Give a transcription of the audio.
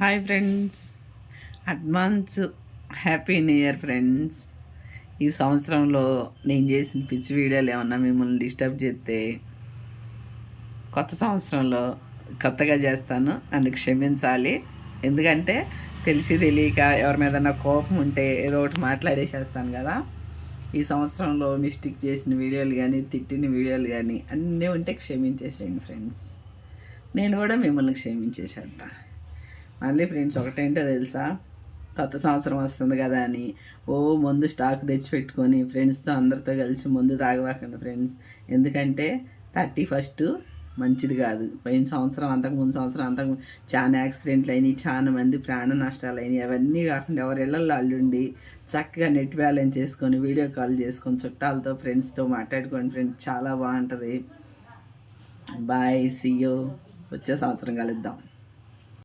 Hi friends, advance happy new year friends. ఈ సంవత్సరంలో నేను చేసిన పిచ్చి వీడియోలు ఏమన్నా మిమ్మల్ని డిస్టర్బ్ చేస్తే కొత్త సంవత్సరంలో కొత్తగా చేస్తాను, నన్ను క్షమించాలి. ఎందుకంటే తెలిసి తెలియక ఎవరి మీద కోపం ఉంటే ఏదో ఒకటి మాట్లాడేసేస్తాను కదా. ఈ సంవత్సరంలో మిస్టేక్ చేసిన వీడియోలు కానీ తిట్టిన వీడియోలు కానీ అన్నీ ఉంటే క్షమించేసేయండి ఫ్రెండ్స్. నేను కూడా మిమ్మల్ని క్షమించేసేద్దా. మళ్ళీ ఫ్రెండ్స్ ఒకటేంటో తెలుసా, కొత్త సంవత్సరం వస్తుంది కదా అని ముందు స్టాక్ తెచ్చిపెట్టుకొని ఫ్రెండ్స్తో అందరితో కలిసి ముందు తాగవాకండి ఫ్రెండ్స్. ఎందుకంటే 31st మంచిది కాదు. పోయిన సంవత్సరం అంతకుముందు సంవత్సరం చాలా యాక్సిడెంట్లు అయినాయి, చాలా మంది ప్రాణ నష్టాలు అయినాయి. అవన్నీ కాకుండా ఎవరి ఇళ్ళల్లో అల్లుండి చక్కగా నెట్ బ్యాలెన్స్ చేసుకొని వీడియో కాల్ చేసుకొని చుట్టాలతో ఫ్రెండ్స్తో మాట్లాడుకోండి ఫ్రెండ్స్, చాలా బాగుంటుంది. Bye, see you. వచ్చే సంవత్సరం కలుద్దాం.